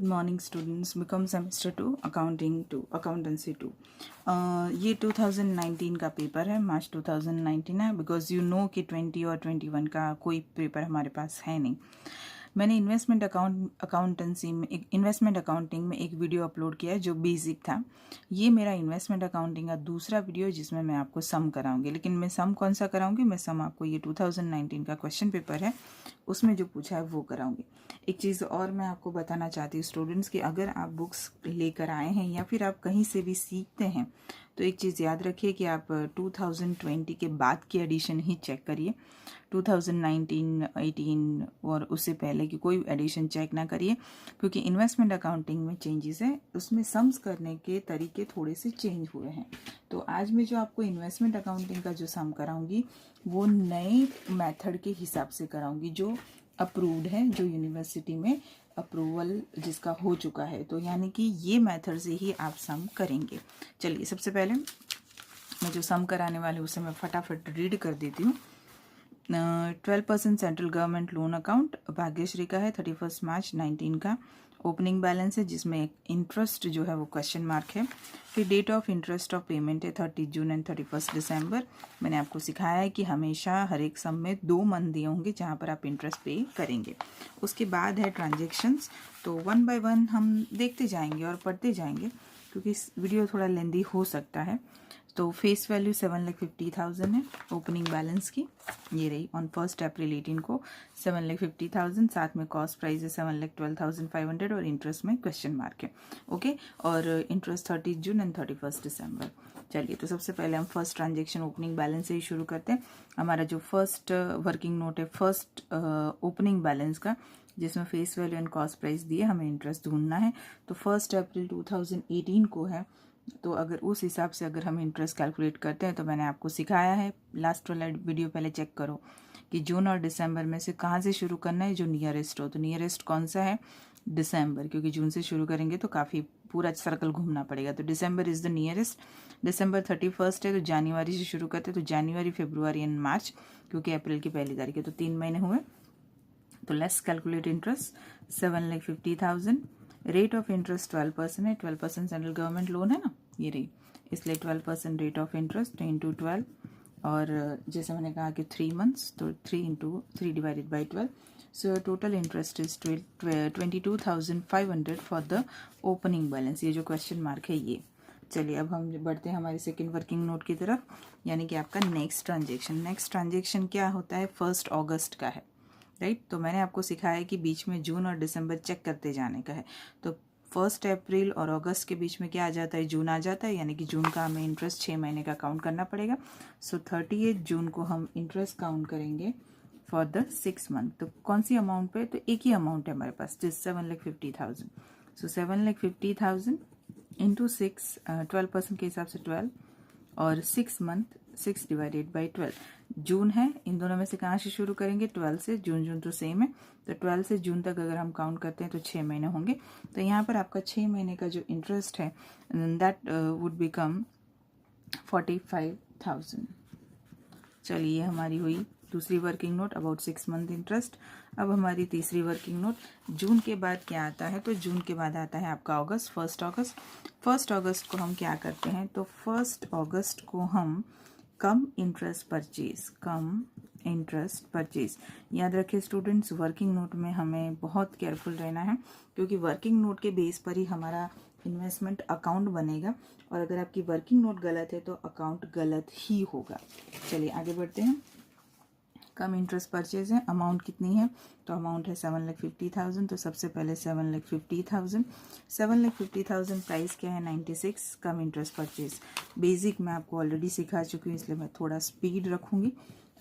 Good morning students, BCom semester 2 accounting 2 accountancy 2। ये 2019 का paper है, मार्च 2019 है। बिकॉज यू नो कि 20 और 21 का कोई पेपर हमारे पास है नहीं। मैंने इन्वेस्टमेंट अकाउंटिंग में एक वीडियो अपलोड किया है जो बेसिक था। ये मेरा इन्वेस्टमेंट अकाउंटिंग का दूसरा वीडियो है जिसमें मैं आपको सम कराऊंगी। लेकिन मैं सम कौन सा कराऊंगी? मैं सम आपको ये 2019 का क्वेश्चन पेपर है उसमें जो पूछा है वो कराऊंगी। एक चीज़ और मैं आपको बताना चाहती हूँ स्टूडेंट्स कि अगर आप बुक्स लेकर आए हैं या फिर आप कहीं से भी सीखते हैं तो एक चीज़ याद रखिए कि आप 2020 के बाद की एडिशन ही चेक करिए। 2019, 18 और उससे पहले की कोई एडिशन चेक ना करिए, क्योंकि इन्वेस्टमेंट अकाउंटिंग में चेंजेस है, उसमें सम्स करने के तरीके थोड़े से चेंज हुए हैं। तो आज मैं जो आपको इन्वेस्टमेंट अकाउंटिंग का जो सम कराऊंगी वो नए मेथड के हिसाब से कराऊंगी जो अप्रूव्ड है, जो यूनिवर्सिटी में अप्रूवल जिसका हो चुका है। तो यानी कि ये मेथड से ही आप सम करेंगे। चलिए, सबसे पहले मैं जो सम कराने वाले उसे मैं फटाफट रीड कर देती हूँ। 12% central government loan account Bhagyashree का है, 31 मार्च 19 का ओपनिंग बैलेंस है जिसमें इंटरेस्ट जो है वो क्वेश्चन मार्क है। फिर date of interest of payment है 30 जून एंड 31 दिसंबर। मैंने आपको सिखाया है कि हमेशा हर एक सम में 2 मंथ दिए होंगे जहाँ पर आप इंटरेस्ट पे करेंगे। उसके बाद है ट्रांजेक्शन्स। तो 1 बाय 1 हम देखते जाएंगे और पढ़ते जाएंगे क्योंकि इस वीडियो थोड़ा लेंदी हो सकता है। तो फेस वैल्यू 7,50,000 है ओपनिंग बैलेंस की, ये रही ऑन 1 अप्रैल 18 को 7,50,000। साथ में कॉस्ट प्राइस है 7,12,500 और इंटरेस्ट में क्वेश्चन मार्क है। ओके, और इंटरेस्ट 30 जून एंड 31 दिसंबर। चलिए, तो सबसे पहले हम फर्स्ट ट्रांजेक्शन ओपनिंग बैलेंस से ही शुरू करते हैं। हमारा जो फर्स्ट वर्किंग नोट है फर्स्ट ओपनिंग बैलेंस का, जिसमें face value and cost price दिए, हमें इंटरेस्ट ढूंढना है। तो 1 अप्रैल 2018 को है, तो अगर उस हिसाब से अगर हम इंटरेस्ट कैलकुलेट करते हैं तो मैंने आपको सिखाया है, लास्ट वाला वीडियो पहले चेक करो कि जून और दिसंबर में से कहाँ से शुरू करना है जो नियरेस्ट हो। तो नियरेस्ट कौन सा है? दिसंबर, क्योंकि जून से शुरू करेंगे तो काफ़ी पूरा सर्कल घूमना पड़ेगा। तो दिसंबर इज़ द नियरेस्ट। दिसंबर 31 है तो जनवरी से शुरू करते हैं, तो जनवरी, फरवरी एंड मार्च, क्योंकि अप्रैल की पहली तारीख है तो 3 महीने हुए। तो let's calculate interest 7,50,000। Rate of interest 12% है, 12% सेंट्रल गवर्नमेंट लोन है ना, ये रही, इसलिए 12% रेट ऑफ इंटरेस्ट इंटू 12। और जैसे मैंने कहा कि 3 मंथ्स, तो 3 into 3 divided by 12। So total interest is 22,500 for the opening balance, ये जो क्वेश्चन मार्क है ये। चलिए, अब हम बढ़ते हैं हमारे सेकेंड वर्किंग नोट की तरफ, यानी कि आपका नेक्स्ट ट्रांजेक्शन। नेक्स्ट ट्रांजेक्शन क्या होता है? 1 अगस्त का है, राइट। तो मैंने आपको सिखाया है कि बीच में जून और दिसंबर चेक करते जाने का है। तो 1 अप्रैल और अगस्त के बीच में क्या आ जाता है? जून आ जाता है, यानी कि जून का हमें इंटरेस्ट 6 महीने का काउंट करना पड़ेगा। सो 38 जून को हम इंटरेस्ट काउंट करेंगे फॉर द 6 मंथ। तो कौन सी अमाउंट पे? तो एक ही अमाउंट है हमारे पास, 7,50,000। सो 7,50,000 इंटू 6, 12% के हिसाब से 12, और 6 मंथ 6 डिवाइडेड बाई 12। जून है, इन दोनों में से कहाँ से शुरू करेंगे? 12 से। जून तो सेम है, तो 12 से जून तक अगर हम काउंट करते हैं तो 6 महीने होंगे। तो यहाँ पर आपका 6 महीने का जो इंटरेस्ट है दैट वुड बिकम 45,000। चलिए, हमारी हुई दूसरी working note about 6 month interest. अब हमारी तीसरी वर्किंग नोट, जून के बाद क्या आता है? तो जून के बाद आता है आपका अगस्त, 1 अगस्त। 1 अगस्त को हम क्या करते हैं? तो 1 अगस्त को हम कम इंटरेस्ट परचेज। याद रखिए स्टूडेंट्स, वर्किंग नोट में हमें बहुत केयरफुल रहना है, क्योंकि वर्किंग नोट के बेस पर ही हमारा इन्वेस्टमेंट अकाउंट बनेगा, और अगर आपकी वर्किंग नोट गलत है तो अकाउंट गलत ही होगा। चलिए, आगे बढ़ते हैं। कम इंटरेस्ट परचेज है, अमाउंट कितनी है? तो अमाउंट है 7,50,000। तो सबसे पहले 7,50,000 प्राइस क्या है? 96। कम इंटरेस्ट परचेज बेसिक मैं आपको ऑलरेडी सिखा चुकी हूँ, इसलिए मैं थोड़ा स्पीड रखूंगी,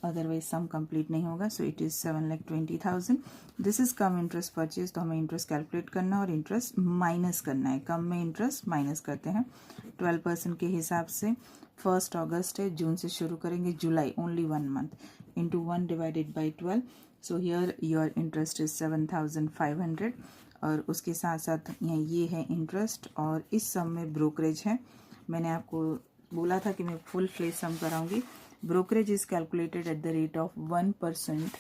अदरवाइज सम कंप्लीट नहीं होगा। So it is 7,20,000। This is come interest purchase. तो हमें इंटरेस्ट कैलकुलेट करना है और इंटरेस्ट माइनस करना है। कम में इंटरेस्ट माइनस करते हैं 12% के हिसाब से। 1 अगस्त है, जून से शुरू करेंगे, July only 1 month, into 1 divided by 12। So here your interest is 7,500। और उसके साथ साथ ये है इंटरेस्ट, और इस सम में ब्रोकरेज है। मैंने आपको बोला था कि मैं फुल फ्लेज सम कराऊंगी। Brokerage is calculated at the rate of 1%।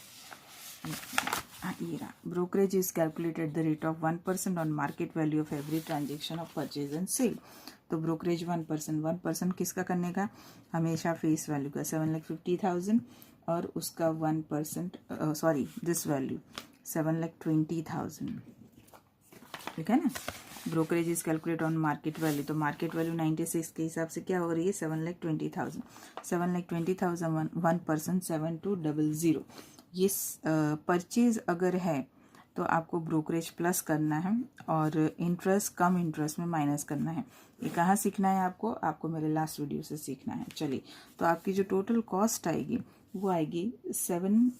ये रहा, brokerage is calculated the rate of 1% on market value of every transaction of purchase and sale. तो ब्रोकरेज 1% किसका करने का, हमेशा फेस वैल्यू का 7,50,000 और उसका 1% सॉरी दिस वैल्यू 7,20,000, ठीक है ना। Brokerage is calculate on market value, तो मार्केट वैल्यू 96 के हिसाब से क्या हो रही है 7,20,000, 7,20,000 1% 7200। ये परचेज अगर है तो आपको ब्रोकरेज प्लस करना है और इंटरेस्ट कम इंटरेस्ट में माइनस करना है। ये कहाँ सीखना है आपको, आपको मेरे लास्ट वीडियो से सीखना है। चलिए, तो आपकी जो टोटल कॉस्ट आएगी वो आएगी 7,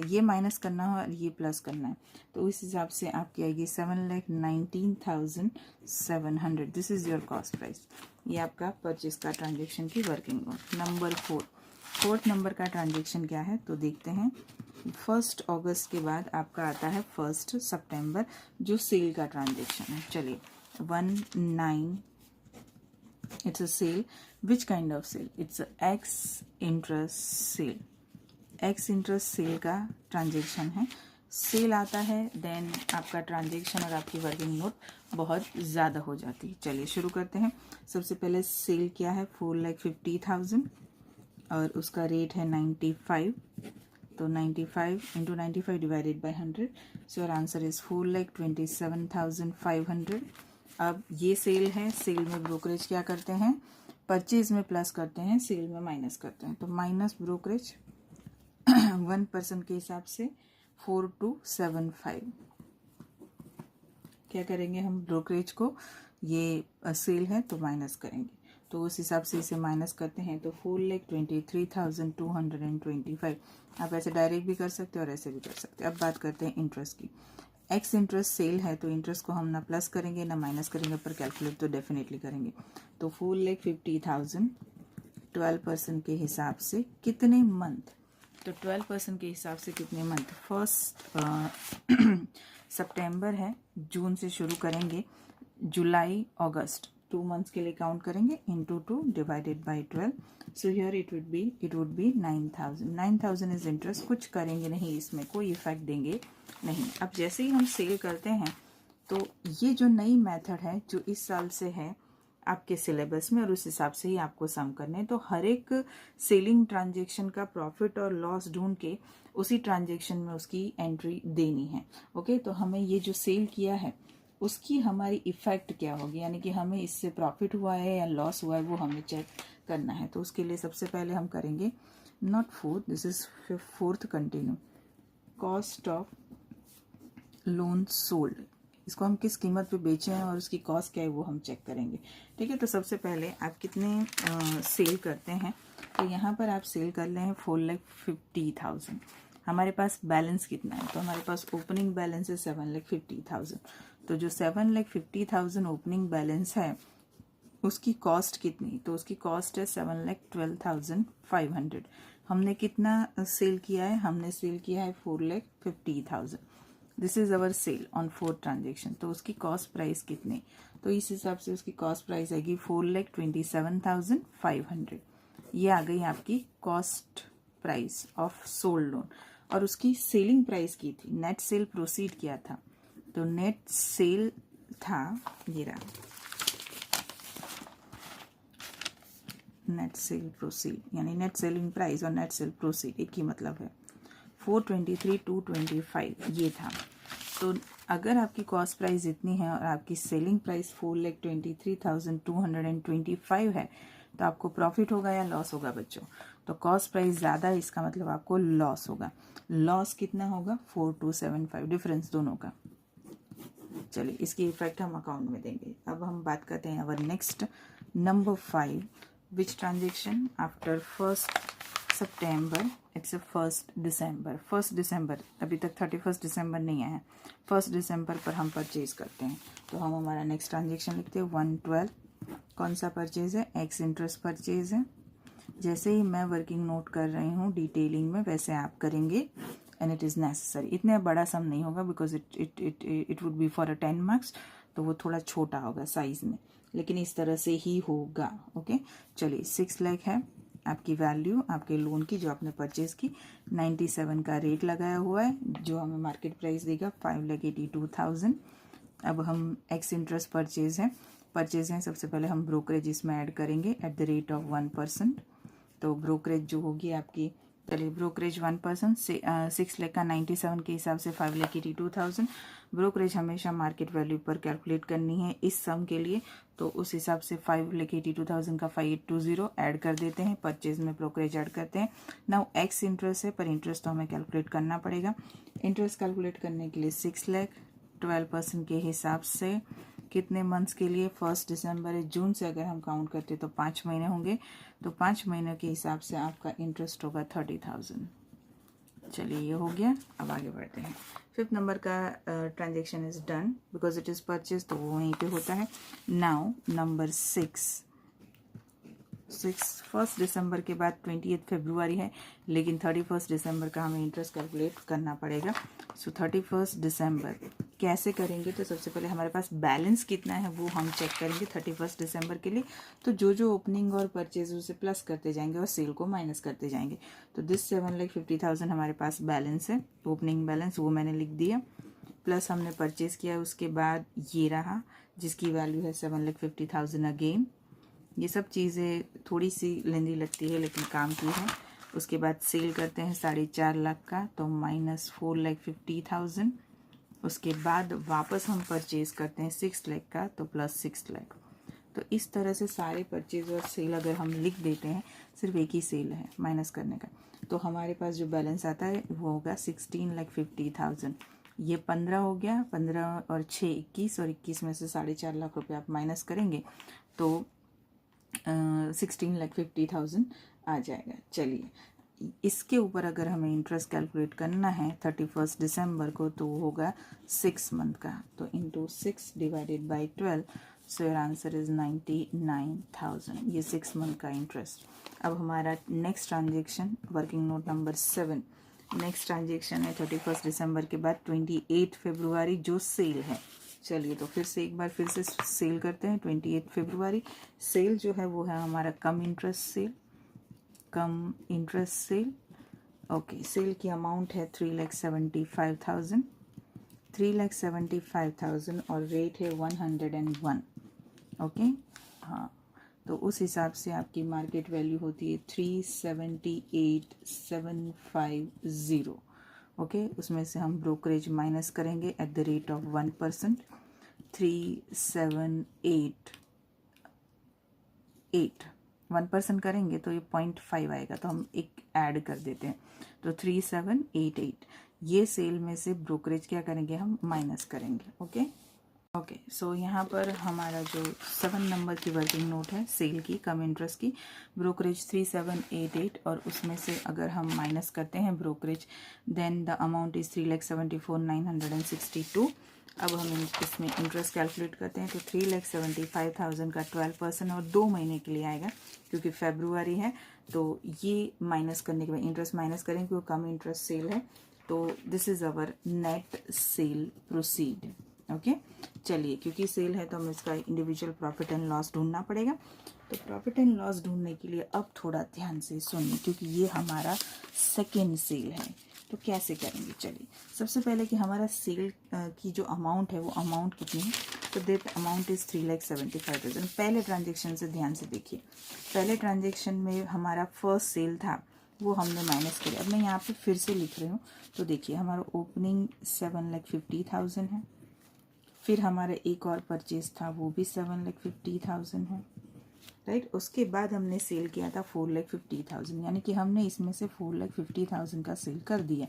ये माइनस करना है और ये प्लस करना है, तो इस हिसाब से आपकी आएगी 7,19,700। This is your cost price. ये आपका परचेज का ट्रांजेक्शन की वर्किंग नोट। नंबर 4 नंबर का ट्रांजेक्शन क्या है तो देखते हैं। 1 अगस्त के बाद आपका आता है 1 सितंबर, जो सेल का ट्रांजेक्शन है। चलिए 19, it's a sale. Which kind of sale, it's ex interest sale. Ex interest sale का ट्रांजेक्शन है। सेल आता है देन आपका ट्रांजेक्शन और आपकी वर्किंग नोट बहुत ज़्यादा हो जाती है। चलिए शुरू करते हैं। सबसे पहले सेल क्या है 4,50,000 और उसका रेट है 95, तो 95 into 95 divided by 100, so your answer is 4,27,500। अब ये सेल है, सेल में ब्रोकरेज क्या करते हैं, परचेज में प्लस करते हैं, सेल में माइनस करते हैं। तो माइनस ब्रोकरेज 1% के हिसाब से 4,275। क्या करेंगे हम, ब्रोकरेज को ये सेल है तो माइनस करेंगे, तो उस हिसाब से इसे माइनस करते हैं तो 4,23,225। आप ऐसे डायरेक्ट भी कर सकते हैं और ऐसे भी कर सकते हैं। अब बात करते हैं इंटरेस्ट की। एक्स इंटरेस्ट सेल है तो इंटरेस्ट को हम ना प्लस करेंगे ना माइनस करेंगे, पर कैलकुलेट तो डेफिनेटली करेंगे। तो 4,50,000 12% के हिसाब से कितने मंथ, तो 12% के हिसाब से कितने मंथ, 1 सितंबर है, जून से शुरू करेंगे, जुलाई अगस्त 2 मंथ्स के लिए काउंट करेंगे, into 2 divided by 12, so here it would be 9,000। 9,000 is interest. कुछ करेंगे नहीं, इसमें कोई इफेक्ट देंगे नहीं। अब जैसे ही हम सेल करते हैं तो ये जो नई मेथड है जो इस साल से है आपके सिलेबस में, और उस हिसाब से ही आपको सम करने हैं। तो हर एक सेलिंग ट्रांजेक्शन का प्रॉफिट और लॉस ढूंढ के उसी ट्रांजेक्शन में उसकी एंट्री देनी है। ओके, तो हमें ये जो सेल किया है उसकी हमारी इफेक्ट क्या होगी, यानी कि हमें इससे प्रॉफिट हुआ है या लॉस हुआ है, वो हमें चेक करना है। तो उसके लिए सबसे पहले हम करेंगे not 4, this is 4th continue, cost of loan sold. इसको हम किस कीमत पे बेचे हैं और उसकी कॉस्ट क्या है वो हम चेक करेंगे। ठीक है, तो सबसे पहले आप कितने सेल करते हैं, तो यहाँ पर आप सेल कर रहे हैं 4,50,000। हमारे पास बैलेंस कितना है, तो हमारे पास ओपनिंग बैलेंस है 7,50,000। तो जो 7,50,000 ओपनिंग बैलेंस है उसकी कॉस्ट कितनी, तो उसकी कॉस्ट है 7,12,500। हमने कितना सेल किया है, हमने सेल किया है 4,50,000। This is our sale on 4 transaction. तो उसकी कॉस्ट प्राइस कितनी, तो इस हिसाब से उसकी कॉस्ट प्राइस आएगी 4,27,500। ये आ गई आपकी cost price of sold loan. और उसकी सेलिंग प्राइस की थी, नेट सेल प्रोसीड किया था, तो नेट सेल था, ये रहा नेट सेल प्रोसीड, यानी नेट सेलिंग प्राइस और नेट सेल प्रोसीड एक ही मतलब है, 423,225 ये था। तो अगर आपकी कॉस्ट प्राइस इतनी है और आपकी सेलिंग प्राइस 4,23,225 है, तो आपको प्रॉफिट होगा या लॉस होगा बच्चों, तो कॉस्ट प्राइस ज़्यादा है, इसका मतलब आपको लॉस होगा। लॉस कितना होगा 4,275, डिफरेंस दोनों का। चलिए, इसकी इफेक्ट हम अकाउंट में देंगे। अब हम बात करते हैं our next number 5, which transaction after 1 September, it's 1 दिसंबर। 1 दिसंबर, अभी तक 31 दिसंबर नहीं आया है, 1 दिसंबर पर हम परचेज करते हैं। तो हम हमारा नेक्स्ट ट्रांजेक्शन लिखते हैं 112। कौन सा परचेज है, एक्स इंटरेस्ट परचेज है। जैसे ही मैं वर्किंग नोट कर रही हूँ डिटेलिंग में, वैसे आप करेंगे, एंड इट इज़ नेसेसरी। इतने बड़ा सम नहीं होगा because it would be for 10 marks, तो वो थोड़ा छोटा होगा साइज में, लेकिन इस तरह से ही होगा। ओके, चलिए 6 लाख है, आपकी वैल्यू आपके लोन की जो आपने परचेज की 97 का रेट लगाया हुआ है, जो हमें मार्केट प्राइस देगा 5,82,000। अब हम एक्स इंटरेस्ट परचेज हैं, सबसे पहले हम ब्रोकरेज इसमें ऐड करेंगे एट द रेट ऑफ 1%। तो ब्रोकरेज जो होगी आपकी, चलिए ब्रोकरेज 1% से 6 लाख का 97 के हिसाब से 5,82,000। ब्रोकरेज हमेशा मार्केट वैल्यू पर कैलकुलेट करनी है इस सम के लिए, तो उस हिसाब से 5,82,000 का 5,820 ऐड कर देते हैं, परचेज में ब्रोकरेज ऐड करते हैं। नाउ एक्स इंटरेस्ट है, पर इंटरेस्ट तो हमें कैलकुलेट करना पड़ेगा। इंटरेस्ट कैलकुलेट करने के लिए 6 लाख 12% के हिसाब से कितने मंथ्स के लिए, 1 दिसंबर है, जून से अगर हम काउंट करते तो 5 महीने होंगे, तो 5 महीनों के हिसाब से आपका इंटरेस्ट होगा 30,000। चलिए ये हो गया। अब आगे बढ़ते हैं। 5th नंबर का transaction is done because it is purchase, तो वो वहीं पे होता है। नाउ नंबर 6 1 दिसंबर के बाद 28 फरवरी है, लेकिन 31 दिसंबर का हमें इंटरेस्ट कैलकुलेट करना पड़ेगा। सो 31 दिसंबर कैसे करेंगे, तो सबसे पहले हमारे पास बैलेंस कितना है वो हम चेक करेंगे 31 दिसंबर के लिए। तो जो ओपनिंग और परचेज उसे प्लस करते जाएंगे और सेल को माइनस करते जाएंगे। तो दिस 7,50,000 हमारे पास बैलेंस है, ओपनिंग बैलेंस वो मैंने लिख दिया, प्लस हमने परचेज किया, उसके बाद ये रहा जिसकी वैल्यू है 7,50,000 अगेन। ये सब चीज़ें थोड़ी सी लेंदी लगती है लेकिन काम की है। उसके बाद सेल करते हैं 4.5 लाख का, तो -4,50,000। उसके बाद वापस हम परचेज करते हैं 6 लाख का, तो +6 लाख। तो इस तरह से सारे परचेज और सेल अगर हम लिख देते हैं, सिर्फ एक ही सेल है माइनस करने का, तो हमारे पास जो बैलेंस आता है वो होगा 16,50,000। ये 15 हो गया, 15 और 6 21, और 21 में से 4.5 लाख रुपये आप माइनस करेंगे तो 16,50,000 आ जाएगा। चलिए इसके ऊपर अगर हमें इंटरेस्ट कैलकुलेट करना है 31 दिसंबर को, तो वो होगा 6 मंथ का, तो into 6 divided by 12, so your answer is 99,000। ये 6 मंथ का इंटरेस्ट। अब हमारा next transaction working note number 7, next transaction है 31 दिसंबर के बाद 28 फरवरी जो सेल है। चलिए तो फिर से एक बार फिर से सेल करते हैं। 28 फरवरी सेल जो है वो है हमारा कम इंटरेस्ट सेल। ओके, सेल की अमाउंट है 3,75,000 और रेट है 101। ओके हाँ, तो उस हिसाब से आपकी मार्केट वैल्यू होती है 378,750। ओके, उसमें से हम ब्रोकरेज माइनस करेंगे एट द रेट ऑफ 1%, 378 1% करेंगे तो ये 0.5 आएगा, तो हम एक ऐड कर देते हैं, तो 3788। ये सेल में से ब्रोकरेज क्या करेंगे, हम माइनस करेंगे। ओके, सो यहाँ पर हमारा जो 7 नंबर की वर्किंग नोट है सेल की कम इंटरेस्ट की, ब्रोकरेज 3788, और उसमें से अगर हम माइनस करते हैं brokerage, then the amount is 3,74,962। अब हम इसमें इंटरेस्ट कैलकुलेट करते हैं, तो 3,75,000 का 12% और 2 महीने के लिए आएगा, क्योंकि फरवरी है, तो ये माइनस करने के बाद इंटरेस्ट माइनस करेंगे क्योंकि कम इंटरेस्ट सेल है। तो this is our net cell proceed. Okay, चलिए क्योंकि सेल है तो हमें इसका इंडिविजुअल प्रॉफिट एंड लॉस ढूंढना पड़ेगा। तो प्रॉफिट एंड लॉस ढूंढने के लिए अब थोड़ा ध्यान से सुनिए, क्योंकि ये हमारा सेकेंड सेल है, तो कैसे करेंगे। चलिए सबसे पहले कि हमारा सेल की जो अमाउंट है वो अमाउंट कितनी है, तो दैट अमाउंट इज़ 3,75,000। पहले ट्रांजेक्शन से ध्यान से देखिए, पहले ट्रांजेक्शन में हमारा फर्स्ट सेल था वो हमने माइनस किया। अब मैं यहाँ पे फिर से लिख रही हूँ, तो देखिए हमारा ओपनिंग 7,50,000 है, फिर हमारा एक और परचेज था वो भी 7,50,000 है, राइट। उसके बाद हमने सेल किया था 4,50,000, यानी कि हमने इसमें से 4,50,000 का सेल कर दिया।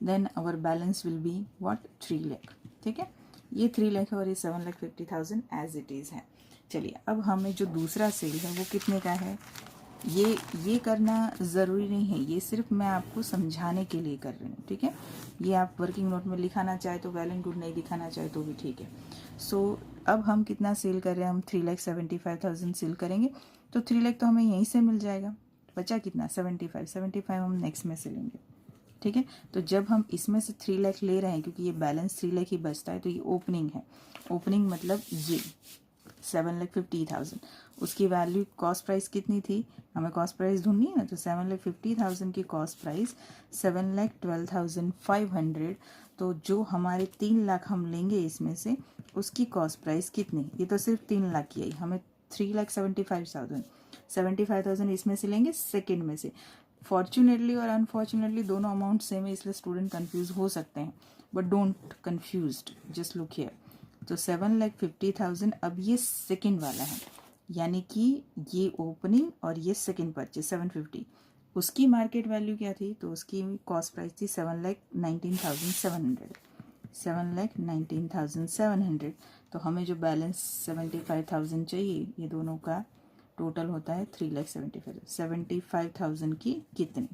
Then our balance will be what 3 lakh. ठीक है, ये 3 लाख और ये 7,50,000 एज इट इज़ है। चलिए अब हमें जो दूसरा सेल है वो कितने का है, ये करना ज़रूरी नहीं है, ये सिर्फ मैं आपको समझाने के लिए कर रही हूँ। ठीक है, ये आप वर्किंग नोट में लिखाना चाहे तो वेल एंड गुड, नहीं दिखाना चाहे तो भी ठीक है। सो अब हम कितना सेल कर रहे हैं, हम 3,75,000 सेल करेंगे, तो 3 लाख तो हमें यहीं से मिल जाएगा। बचा कितना 75 हम नेक्स्ट में से लेंगे। ठीक है, तो जब हम इसमें से 3 लाख ले रहे हैं, क्योंकि ये बैलेंस 3 लाख ही बचता है, तो ये ओपनिंग है। ओपनिंग मतलब ये 7,50,000। उसकी वैल्यू कॉस्ट प्राइस कितनी थी, हमें कॉस्ट प्राइस ढूंढनी है ना, तो 7,50,000 की कॉस्ट प्राइस 7,12,500। तो जो हमारे 3 लाख हम लेंगे इसमें से, उसकी कॉस्ट प्राइस कितनी, ये तो सिर्फ 3 लाख की आई, हमें 3,75,000 इसमें से लेंगे सेकेंड में से। फॉर्चुनेटली और अनफॉर्चुनेटली दोनों अमाउंट सेम है, इसलिए स्टूडेंट कंफ्यूज हो सकते हैं, but don't confused, just look here. तो 7,50,000 अब ये सेकेंड वाला है, यानी कि ये ओपनिंग और ये सेकेंड परचेज 750। उसकी मार्केट वैल्यू क्या थी, तो उसकी कॉस्ट प्राइस थी 7,19,700। 7,19,700। तो हमें जो बैलेंस 75,000 चाहिए, ये दोनों का टोटल होता है 3,75,000 की कितनी।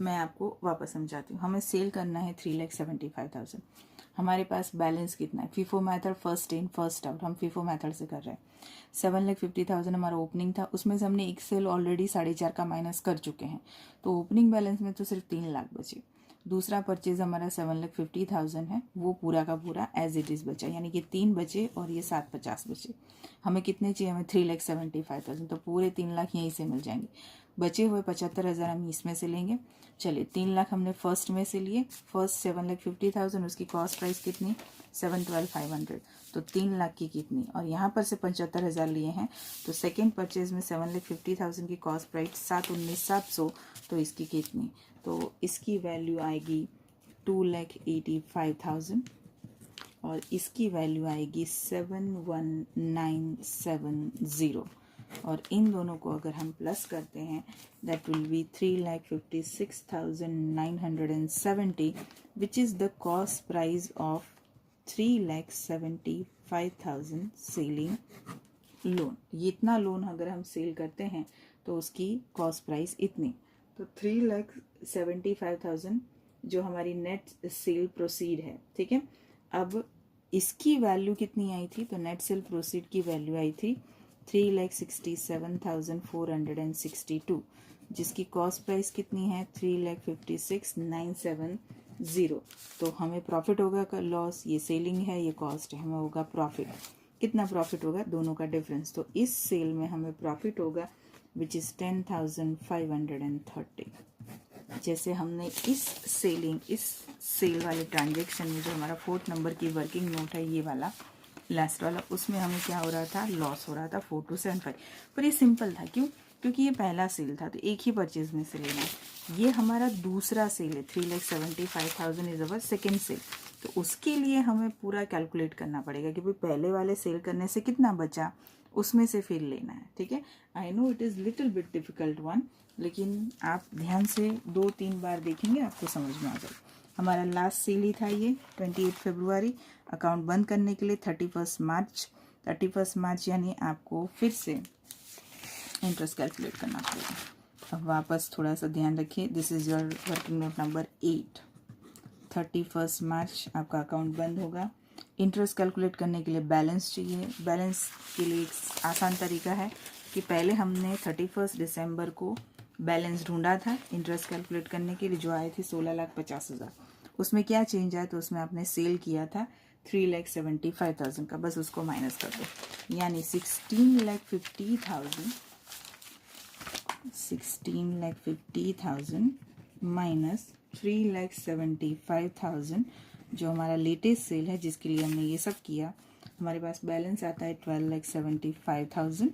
मैं आपको वापस समझाती हूँ। हमें सेल करना है 3,75,000। हमारे पास बैलेंस कितना है, FIFO method first in first out, हम फीफो मेथड से कर रहे हैं। 7,50,000 हमारा ओपनिंग था, उसमें से हमने एक सेल ऑलरेडी 4.5 का माइनस कर चुके हैं, तो ओपनिंग बैलेंस में तो सिर्फ 3 लाख बचे। दूसरा परचेज हमारा 7,50,000 है, वो पूरा का पूरा एज इट इज़ बचा, यानी कि 3 बचे और ये 750 बचे। हमें कितने चाहिए, हमें 3,75,000, तो पूरे 3 लाख यहीं से मिल जाएंगे। बचे हुए 75,000 हम इसमें से लेंगे। चलिए 3 लाख हमने फर्स्ट में से लिए, फर्स्ट 7,50,000, उसकी कॉस्ट प्राइस कितनी 7,12,500, तो 3 लाख की कितनी, और यहाँ पर से 75,000 लिए हैं, तो सेकेंड परचेज में 7,50,000 की कॉस्ट प्राइस 7,19,700, तो इसकी कितनी, तो इसकी वैल्यू आएगी 2,85,000 और इसकी वैल्यू आएगी 7,19,700, और इन दोनों को अगर हम प्लस करते हैं that will be 3,56,970 which is the cost price of 3,75,000 selling loan. ये इतना लोन अगर हम सेल करते हैं तो उसकी कॉस्ट प्राइस इतनी, तो 3,75,000 जो हमारी नेट सेल प्रोसीड है, ठीक है। अब इसकी वैल्यू कितनी आई थी, तो नेट सेल प्रोसीड की वैल्यू आई थी 3,67,462, जिसकी कॉस्ट प्राइस कितनी है 3,56,970। तो हमें प्रॉफिट होगा का लॉस, ये सेलिंग है ये कॉस्ट है, हमें होगा प्रॉफिट। कितना प्रॉफिट होगा, दोनों का डिफरेंस, तो इस सेल में हमें प्रॉफिट होगा विच इज़ 10,530। जैसे हमने इस सेल वाले ट्रांजेक्शन में जो हमारा 4th नंबर की वर्किंग नोट है, ये वाला लास्ट वाला, उसमें हमें क्या हो रहा था, लॉस हो रहा था 4,275, पर ये सिंपल था, क्यों, क्योंकि ये पहला सेल था, तो एक ही परचेज में से लेना है। ये हमारा दूसरा सेल है, 3,75,000 इज अवर सेकेंड सेल, तो उसके लिए हमें पूरा कैलकुलेट करना पड़ेगा कि भाई पहले वाले सेल करने से कितना बचा, उसमें से फिर लेना है, ठीक है। I know it is little bit difficult one, लेकिन आप ध्यान से 2-3 बार देखेंगे आपको समझ में आ जाए। हमारा लास्ट सेल ही था ये 28 फरवरी। अकाउंट बंद करने के लिए 31 मार्च यानी आपको फिर से इंटरेस्ट कैलकुलेट करना पड़ेगा। अब वापस थोड़ा सा ध्यान रखिए, this is your working note number 8। 31 मार्च आपका अकाउंट बंद होगा। इंटरेस्ट कैलकुलेट करने के लिए बैलेंस चाहिए। बैलेंस के लिए एक आसान तरीका है कि पहले हमने 31 दिसंबर को बैलेंस ढूंढा था इंटरेस्ट कैलकुलेट करने के लिए, जो आए थे 16,50,000। उसमें क्या चेंज आया, तो उसमें आपने सेल किया था 3,75,000 का, बस उसको माइनस कर दो, यानी 16,50,000 माइनस 3,75,000 जो हमारा लेटेस्ट सेल है, जिसके लिए हमने ये सब किया, हमारे पास बैलेंस आता है 12,75,000।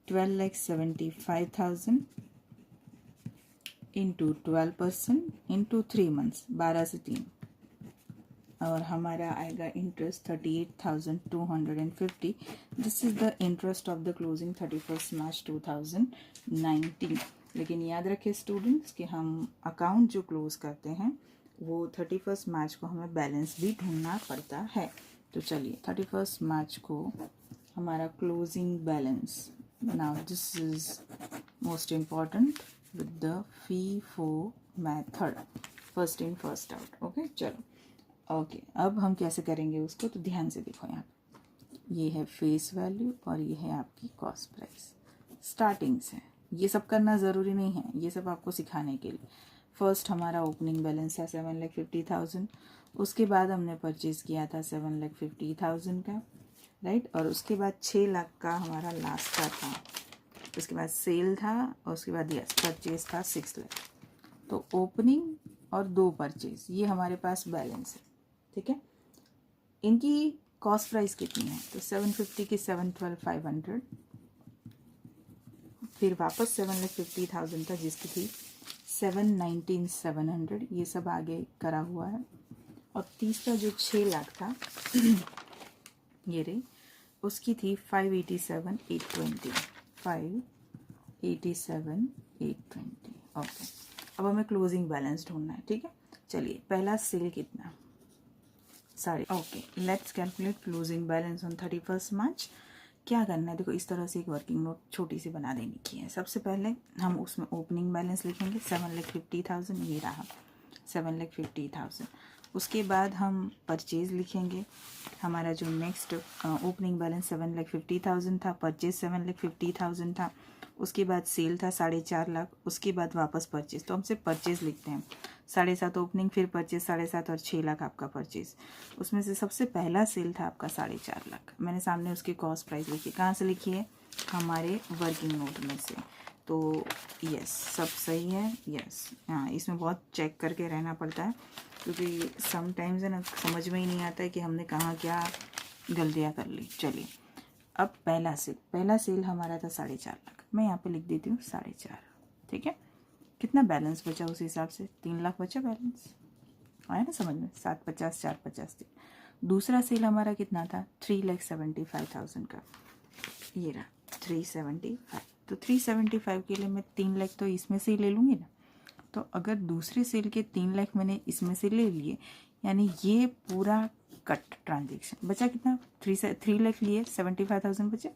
12,75,000 इंटू 12% इंटू 3 मंथ्स, 12 से 3, और हमारा आएगा interest 38,250। This is the interest of the closing 31 मार्च 2019। लेकिन याद रखें स्टूडेंट्स कि हम अकाउंट जो क्लोज करते हैं वो 31 मार्च को हमें बैलेंस भी ढूंढना पड़ता है। तो चलिए 31 मार्च को हमारा closing balance, now this is most important with the FIFO method, first in first out. Okay चलो ओके अब हम कैसे करेंगे उसको, तो ध्यान से देखो, यहाँ ये है फेस वैल्यू और ये है आपकी कॉस्ट प्राइस। स्टार्टिंग से ये सब करना ज़रूरी नहीं है, ये सब आपको सिखाने के लिए। फर्स्ट हमारा ओपनिंग बैलेंस था 7,50,000, उसके बाद हमने परचेज़ किया था 7,50,000 का। राइट। और उसके बाद 6 लाख का हमारा लास्ट का था, उसके बाद सेल था, और उसके बाद यस परचेज था 6 लाख। तो ओपनिंग और 2 परचेज ये हमारे पास बैलेंस है, ठीक है। इनकी कॉस्ट प्राइस कितनी है, तो 750 की 712,500, फिर वापस 7,50,000 था जिसकी थी 719,700, ये सब आगे करा हुआ है। और तीसरा जो 6 लाख था ये रही, उसकी थी 587,820, 587,820। ओके, अब हमें क्लोजिंग बैलेंस ढूंढना है, ठीक है। चलिए, पहला सेल कितना, साढ़े। Okay, let's calculate closing balance on 31 मार्च। क्या करना है, देखो इस तरह से एक वर्किंग नोट छोटी सी बना देनी की है। सबसे पहले हम उसमें ओपनिंग बैलेंस लिखेंगे 7,50,000, ये रहा 7,50,000। उसके बाद हम परचेज लिखेंगे, हमारा जो नेक्स्ट ओपनिंग बैलेंस 7,50,000 था, परचेज 7,50,000 था, उसके बाद सेल था 4.5 लाख, उसके बाद वापस परचेज। तो हम सिर्फ परचेज लिखते हैं, 7.5 ओपनिंग, फिर परचेज 7.5 और 6 लाख आपका परचेज। उसमें से सबसे पहला सेल था आपका 4.5 लाख। मैंने सामने उसकी कॉस्ट प्राइस लिखी, कहाँ से लिखी है, हमारे वर्किंग नोट में से। तो यस, सब सही है, यस। हाँ, इसमें बहुत चेक करके रहना पड़ता है, क्योंकि समटाइम्स है ना, समझ में ही नहीं आता है कि हमने कहाँ क्या गलतियाँ कर ली। चलिए, अब पहला सेल हमारा था 4.5 लाख, मैं यहाँ पे लिख देती हूँ 4.5, ठीक है। कितना बैलेंस बचा उस हिसाब से, 3 लाख बचा बैलेंस, आया ना समझ में, 750 450 3। दूसरा सेल हमारा कितना था, 3,75,000 का, ये रहा 375। तो 375 के लिए मैं 3 लाख तो इसमें से ही ले लूँगी ना। तो अगर दूसरे सेल के 3 लाख मैंने इसमें से ले लिए, यानी ये पूरा कट ट्रांजेक्शन बचा कितना, 3 लाख लिए, 75,000 बचे।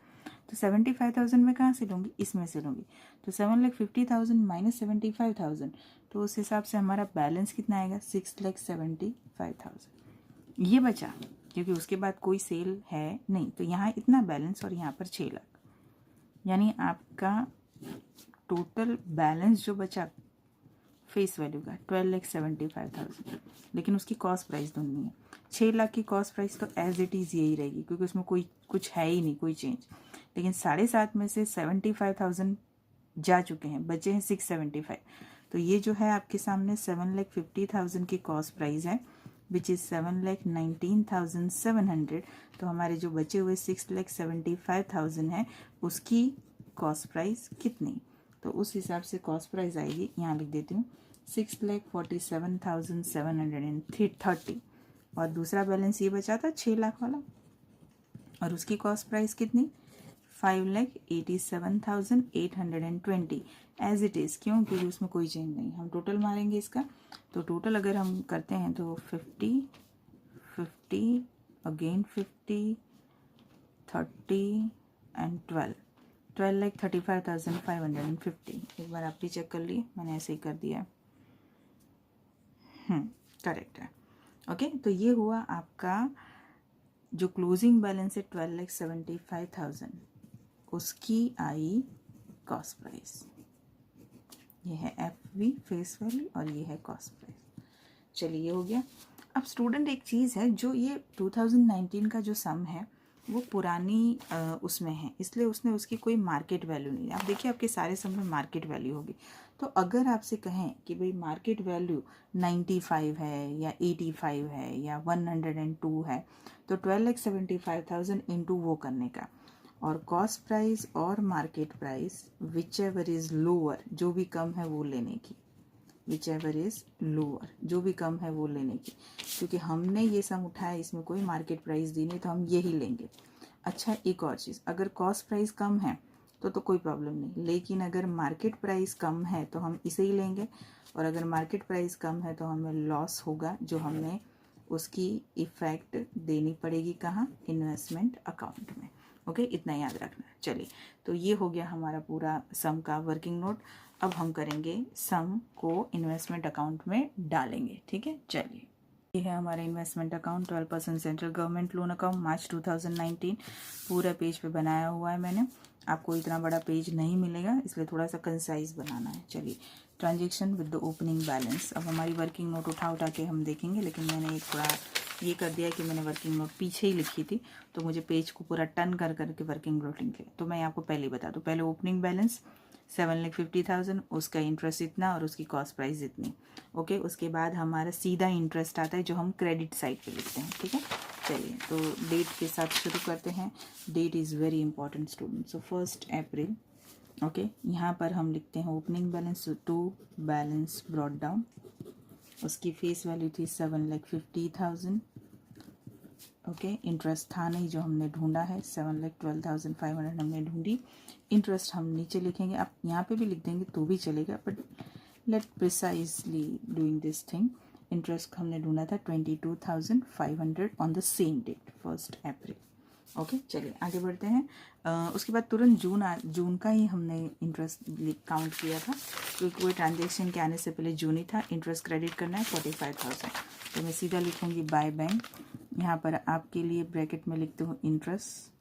तो 75,000 मैं कहाँ से लूँगी, इसमें से लूँगी। तो 7,50,000 माइनस 75,000, तो उस हिसाब से हमारा बैलेंस कितना आएगा, 6,75,000 ये बचा, क्योंकि उसके बाद कोई सेल है नहीं। तो यहाँ इतना बैलेंस और यहाँ पर 6 लाख, यानी आपका टोटल बैलेंस जो बचा फेस वैल्यू का 12,75,000, लेकिन उसकी कॉस्ट प्राइस ढूंढनी है। 6 लाख की कॉस्ट प्राइस तो एज इट इज़ यही रहेगी, क्योंकि उसमें कोई कुछ है ही नहीं, कोई चेंज। लेकिन 7.5 में से 75,000 जा चुके हैं, बचे हैं 675। तो ये जो है आपके सामने 7,50,000 की कॉस्ट प्राइस है, विच इज़ 7,19,700। तो हमारे जो बचे हुए 6,75,000 है, उसकी कॉस्ट प्राइस कितनी, तो उस हिसाब से कॉस्ट प्राइस आएगी, यहाँ लिख देती हूँ 6,47,730। और दूसरा बैलेंस ये बचा था 6 लाख वाला, और उसकी कॉस्ट प्राइस कितनी, 5,87,820 एज इट इज़। क्यों, क्योंकि उसमें कोई चेंज नहीं। हम टोटल मारेंगे इसका, तो टोटल अगर हम करते हैं तो 50 50 अगेन 50 30 एंड 12,35,550। एक बार आप भी चेक कर लिए, मैंने ऐसे ही कर दिया, करेक्ट है। ओके, तो ये हुआ आपका जो क्लोजिंग बैलेंस है 12,75,000, उसकी आई कॉस्ट प्राइस। ये है FV फेस वैल्यू और ये है कॉस्ट प्राइस। चलिए, ये हो गया। अब स्टूडेंट, एक चीज़ है, जो ये 2019 का जो सम है वो पुरानी उसमें है, इसलिए उसने उसकी कोई मार्केट वैल्यू नहीं है। आप देखिए, आपके सारे सम में मार्केट वैल्यू होगी। तो अगर आपसे कहें कि भाई मार्केट वैल्यू 95 है या 85 है या 102 है, तो 12,75,000 इंटू वो करने का, और कॉस्ट प्राइस और market price which ever is lower, जो भी कम है वो लेने की, विच एवर इज़ लोअर, जो भी कम है वो लेने की। क्योंकि हमने ये सम उठाया, इसमें कोई मार्केट प्राइस दी नहीं, तो हम यही लेंगे। अच्छा, एक और चीज़, अगर कॉस्ट प्राइस कम है तो कोई प्रॉब्लम नहीं, लेकिन अगर मार्केट प्राइस कम है तो हम इसे ही लेंगे, और अगर मार्केट प्राइस कम है तो हमें लॉस होगा, जो हमने उसकी इफ़ेक्ट देनी पड़ेगी कहाँ, इन्वेस्टमेंट अकाउंट में। ओके, इतना याद रखना। चलिए, तो ये हो गया हमारा पूरा सम का वर्किंग नोट। अब हम करेंगे सम को इन्वेस्टमेंट अकाउंट में डालेंगे, ठीक है। चलिए, ये है हमारा investment account, 12% central government loan account, March 2019। पूरा पेज पे बनाया हुआ है मैंने, आपको इतना बड़ा पेज नहीं मिलेगा, इसलिए थोड़ा सा कंसाइज बनाना है। चलिए, transaction with the opening balance. अब हमारी वर्किंग नोट उठा के हम देखेंगे, लेकिन मैंने एक थोड़ा ये कर दिया कि मैंने वर्किंग नोट पीछे ही लिखी थी, तो मुझे पेज को पूरा टर्न कर करके वर्किंग नोट लिखे। तो मैं आपको पहले ही बता दूँ, पहले ओपनिंग बैलेंस 7,50,000, उसका इंटरेस्ट इतना और उसकी कॉस्ट प्राइस इतनी। ओके, उसके बाद हमारा सीधा इंटरेस्ट आता है जो हम क्रेडिट साइड पे लिखते हैं। ठीक है, चलिए तो डेट के साथ शुरू करते हैं। Date is very important student. So 1 अप्रैल। ओके, यहाँ पर हम लिखते हैं opening balance to balance brought down. उसकी फेस वैल्यू थी 7,50,000। ओके, इंटरेस्ट था नहीं जो हमने ढूंढा है, 7,12,500 हमने ढूंढी। इंटरेस्ट हम नीचे लिखेंगे, आप यहाँ पे भी लिख देंगे तो भी चलेगा, but let precisely doing this thing. Interest हमने ढूंढा था 22,500 ऑन द सेम डेट 1 अप्रैल। ओके, चलिए आगे बढ़ते हैं। उसके बाद तुरंत जून का ही हमने इंटरेस्ट काउंट किया था, क्योंकि कोई ट्रांजेक्शन के आने से पहले जून ही था। इंटरेस्ट क्रेडिट करना है 45,000, तो मैं सीधा लिखूंगी बाय बैंक। यहाँ पर आपके लिए ब्रैकेट में लिखती हूँ इंटरेस्ट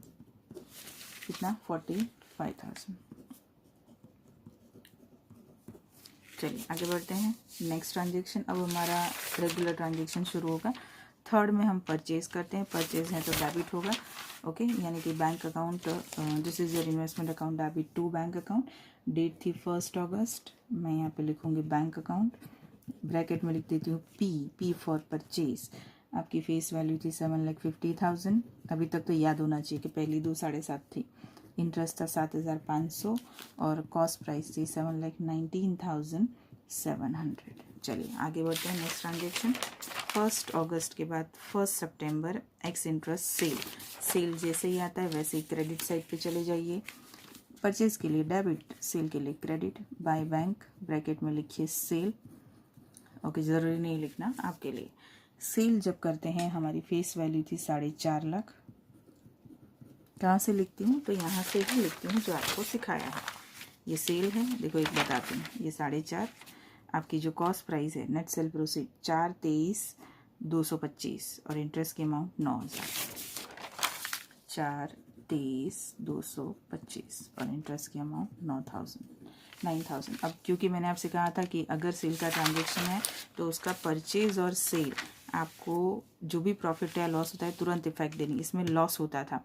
कितना, 45,000। चलिए आगे बढ़ते हैं। नेक्स्ट ट्रांजेक्शन, अब हमारा रेगुलर ट्रांजेक्शन शुरू होगा। 3rd में हम परचेज करते हैं, परचेज है तो डेबिट होगा। ओके, यानी कि bank account, this is your investment account debit to bank account. Date थी 1 अगस्त, मैं यहाँ पे लिखूंगी बैंक अकाउंट, ब्रैकेट में लिख देती हूँ पी फॉर परचेज। आपकी फेस वैल्यू थी 7,50,000। अभी तक तो याद होना चाहिए कि पहली 2,7.5 थी। इंटरेस्ट था 7,500 और कॉस्ट प्राइस थी 7,19,700। चलिए आगे बढ़ते हैं। नेक्स्ट ट्रांजेक्शन 1 अगस्त के बाद 1 सितंबर, एक्स इंटरेस्ट सेल जैसे ही आता है वैसे ही क्रेडिट साइड पे चले जाइए। परचेज के लिए डेबिट, सेल के लिए क्रेडिट। बाय बैंक, ब्रैकेट में लिखिए सेल। ओके, ज़रूरी नहीं लिखना आपके लिए। सेल जब करते हैं, हमारी फेस वैल्यू थी 4.5 लाख। कहाँ से लिखती हूँ, तो यहाँ से ही लिखती हूँ जो आपको सिखाया है। ये सेल है, देखो एक बताती हूँ, ये 4.5। आपकी जो कॉस्ट प्राइस है नेट सेल प्रोसीड 4,23,225 और इंटरेस्ट की अमाउंट 9,000। 4,23,225 और इंटरेस्ट की अमाउंट 9,000। अब क्योंकि मैंने आपसे कहा था कि अगर सेल का ट्रांजेक्शन है तो उसका परचेज और सेल आपको जो भी प्रॉफिट या लॉस होता है तुरंत इफेक्ट देनी। इसमें लॉस होता था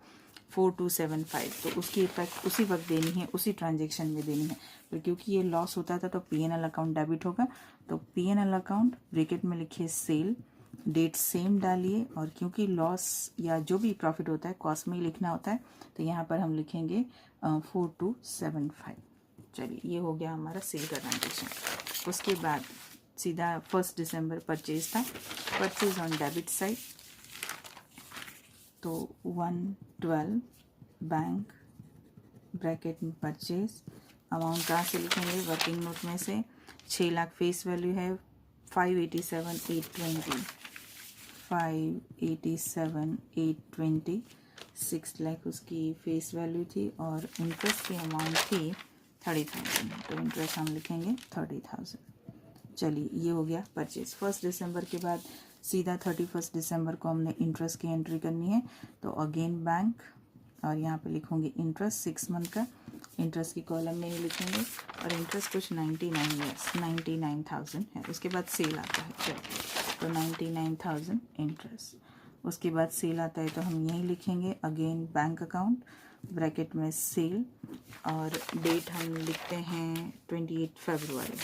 4,275, तो उसकी इफेक्ट उसी वक्त देनी है, उसी ट्रांजेक्शन में देनी है। तो क्योंकि ये लॉस होता था तो P&L अकाउंट डेबिट होगा, तो P&L अकाउंट ब्रैकेट में लिखिए सेल, डेट सेम डालिए, और क्योंकि लॉस या जो भी प्रॉफिट होता है कॉस्ट में ही लिखना होता है, तो यहाँ पर हम लिखेंगे 4,275। चलिए ये हो गया हमारा सेल का ट्रांजेक्शन। उसके बाद सीधा 1 दिसंबर परचेज था, परचेज ऑन डेबिट साइड, तो 112 बैंक, ब्रैकेट में परचेज। अमाउंट कहाँ से लिखेंगे, वर्किंग नोट में से। 6 लाख फेस वैल्यू है, 587,820 6 लाख उसकी फेस वैल्यू थी और इंटरेस्ट की अमाउंट थी 30,000, तो इंटरेस्ट हम लिखेंगे 30,000। चलिए ये हो गया परचेज। 1 दिसंबर के बाद सीधा 31 दिसंबर को हमने इंटरेस्ट की एंट्री करनी है, तो अगेन बैंक, और यहाँ पे लिखूंगी इंटरेस्ट 6 मंथ का। इंटरेस्ट की कॉलम में ही लिखेंगे, और इंटरेस्ट कुछ 99,000 है। उसके बाद सेल आता है, चलो तो 99,000 इंटरेस्ट। उसके बाद सेल आता है तो हम यही लिखेंगे अगेन बैंक अकाउंट, ब्रैकेट में सेल, और डेट हम लिखते हैं 28 फरवरी।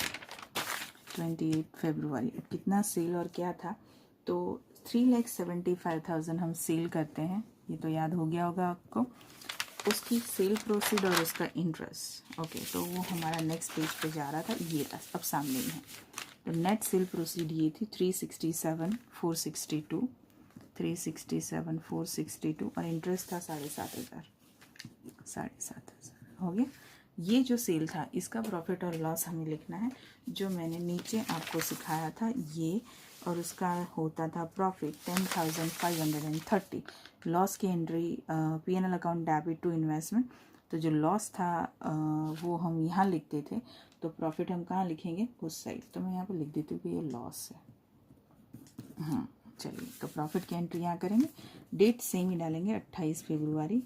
अब कितना सेल और क्या था, तो 3,75,000 हम सेल करते हैं, ये तो याद हो गया होगा आपको। उसकी सेल प्रोसीड और उसका इंटरेस्ट, ओके, तो वो हमारा नेक्स्ट पेज पे जा रहा था, ये था अब सामने ही है। तो नेट सेल प्रोसीड ये थी 367,462 और इंटरेस्ट था 7,500 हो गया। ये जो सेल था इसका प्रॉफिट और लॉस हमें लिखना है, जो मैंने नीचे आपको सिखाया था ये, और उसका होता था प्रॉफिट 10,530। लॉस की entry P&L account debit to investment, तो जो लॉस था वो हम यहाँ लिखते थे, तो प्रॉफिट हम कहाँ लिखेंगे, उस साइड। तो मैं यहाँ पे लिख देती हूँ कि ये लॉस है। चलिए तो प्रॉफिट की एंट्री यहाँ करेंगे, डेट सेम ही डालेंगे 28 फरवरी।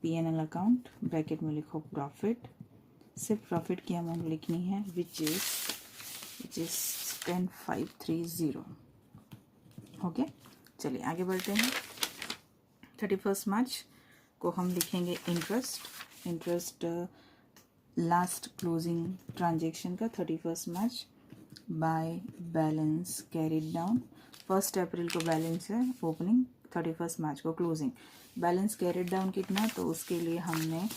P&L अकाउंट, ब्रैकेट में लिखो प्रॉफिट, सिर्फ प्रॉफिट की अमाउंट लिखनी है विच इज 10,530। ओके, चलिए आगे बढ़ते हैं। 31 मार्च को हम लिखेंगे इंटरेस्ट लास्ट क्लोजिंग ट्रांजेक्शन का 31 मार्च बाय बैलेंस कैरिड डाउन। 1 अप्रैल को बैलेंस है ओपनिंग, 31 मार्च को क्लोजिंग। बैलेंस कैरिड डाउन कितना, तो उसके लिए हमने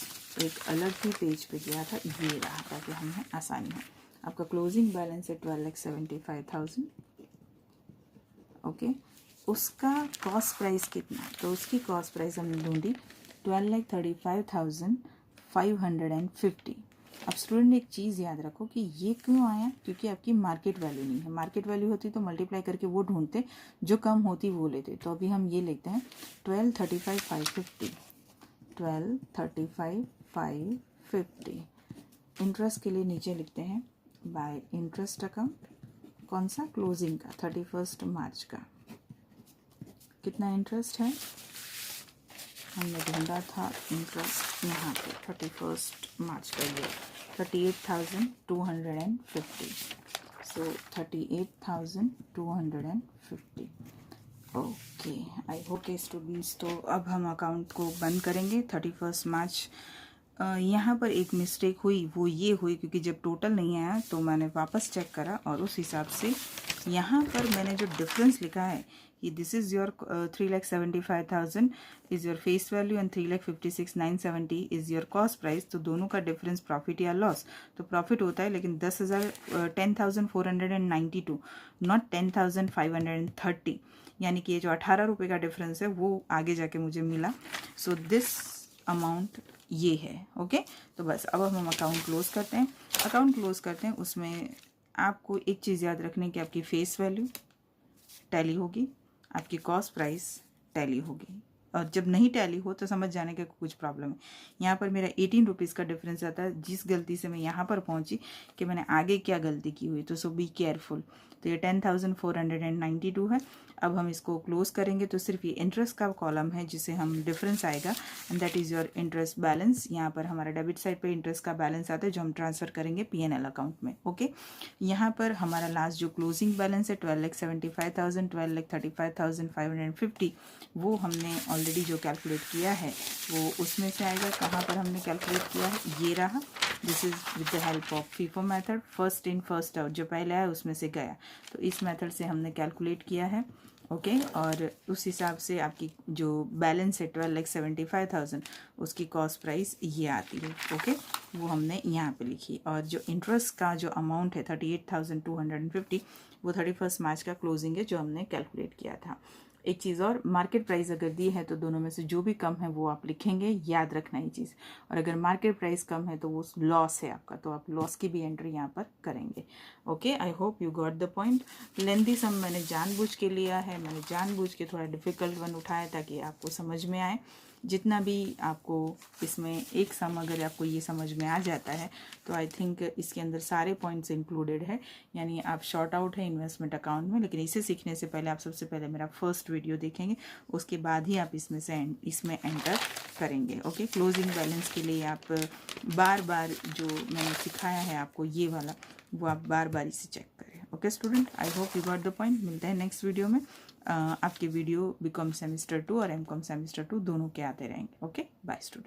एक अलग ही पेज पे किया था, ये रहा, ताकि हमें आसानी हो। आपका क्लोजिंग बैलेंस है 12,75,000। ओके, उसका कॉस्ट प्राइस कितना, तो उसकी कॉस्ट प्राइस हमने ढूंढी 12,35,550। अब स्टूडेंट एक चीज़ याद रखो कि ये क्यों आया, क्योंकि आपकी मार्केट वैल्यू नहीं है। मार्केट वैल्यू होती तो मल्टीप्लाई करके वो ढूंढते, जो कम होती वो लेते। तो अभी हम ये लिखते हैं 12,35,550, 12,35,550। इंटरेस्ट के लिए नीचे लिखते हैं बाय इंटरेस्ट अकाउंट, कौन सा, क्लोजिंग का 31 मार्च का। कितना इंटरेस्ट है, हमने ढूंढा था इंटरेस्ट यहाँ पे 31 मार्च का, ये 38,250। सो 38,250। ओके, आई होप स्टूडेंट्स, तो अब हम अकाउंट को बंद करेंगे 31 मार्च। यहाँ पर एक मिस्टेक हुई, वो ये हुई क्योंकि जब टोटल नहीं आया तो मैंने वापस चेक करा और उस हिसाब से यहाँ पर मैंने जो डिफरेंस लिखा है कि this is your 3,75,000 is your face value and 3,56,970 is your cost price, तो दोनों का डिफरेंस प्रॉफिट या लॉस, तो प्रॉफिट होता है, लेकिन 10,492 नॉट 10,530, यानी कि ये जो 18 रुपये का डिफरेंस है वो आगे जाके मुझे मिला। सो दिस अमाउंट ये है। ओके, तो बस अब हम अकाउंट क्लोज करते हैं। उसमें आपको एक चीज़ याद रखने की, आपकी फेस वैल्यू टैली होगी, आपकी कॉस्ट प्राइस टैली होगी, और जब नहीं टैली हो तो समझ जाने का कुछ प्रॉब्लम है। यहाँ पर मेरा 18 रुपीज़ का डिफरेंस आता है, जिस गलती से मैं यहाँ पर पहुँची कि मैंने आगे क्या गलती की हुई, तो सो बी केयरफुल। तो ये 10,492 है। अब हम इसको क्लोज करेंगे तो सिर्फ ये इंटरेस्ट का कॉलम है जिसे हम डिफरेंस आएगा, and that is your interest balance. यहाँ पर हमारा डेबिट साइड पे इंटरेस्ट का बैलेंस आता है जो हम ट्रांसफ़र करेंगे PNL अकाउंट में। ओके, यहाँ पर हमारा लास्ट जो क्लोजिंग बैलेंस है 12,75,000, 12,35,550, वो हमने ऑलरेडी जो कैलकुलेट किया है वो उसमें से आएगा। कहाँ पर हमने कैलकुलेट किया है, ये रहा। This is with the help of FIFO method, first in first out, जो पहले आया उसमें से गया, तो इस मेथड से हमने कैलकुलेट किया है। ओके, और उस हिसाब से आपकी जो बैलेंस है 12,75,000, उसकी कॉस्ट प्राइस ये आती है। ओके, वो हमने यहाँ पे लिखी, और जो इंटरेस्ट का जो अमाउंट है 38,250, वो 31 मार्च का क्लोजिंग है जो हमने कैलकुलेट किया था। एक चीज़ और, मार्केट प्राइस अगर दी है तो दोनों में से जो भी कम है वो आप लिखेंगे, याद रखना ये चीज़। और अगर मार्केट प्राइस कम है तो वो लॉस है आपका, तो आप लॉस की भी एंट्री यहाँ पर करेंगे। Okay, I hope you got the point. Lengthy sum मैंने जानबूझ के लिया है, मैंने जानबूझ के थोड़ा डिफ़िकल्ट वन उठाया ताकि आपको समझ में आए। जितना भी आपको इसमें एक सम अगर आपको ये समझ में आ जाता है तो आई थिंक इसके अंदर सारे पॉइंट्स इंक्लूडेड है, यानी आप शॉर्ट आउट है इन्वेस्टमेंट अकाउंट में। लेकिन इसे सीखने से पहले आप सबसे पहले मेरा फर्स्ट वीडियो देखेंगे, उसके बाद ही आप इसमें एंटर करेंगे। ओके, क्लोजिंग बैलेंस के लिए आप बार बार जो मैंने सिखाया है आपको ये वाला, वो आप बार बार इसे चेक करें। Okay student, I hope you got the point. मिलते हैं नेक्स्ट वीडियो में। आपके वीडियो बीकॉम सेमेस्टर 2 और MCOM सेमेस्टर 2 दोनों के आते रहेंगे। Okay, bye student.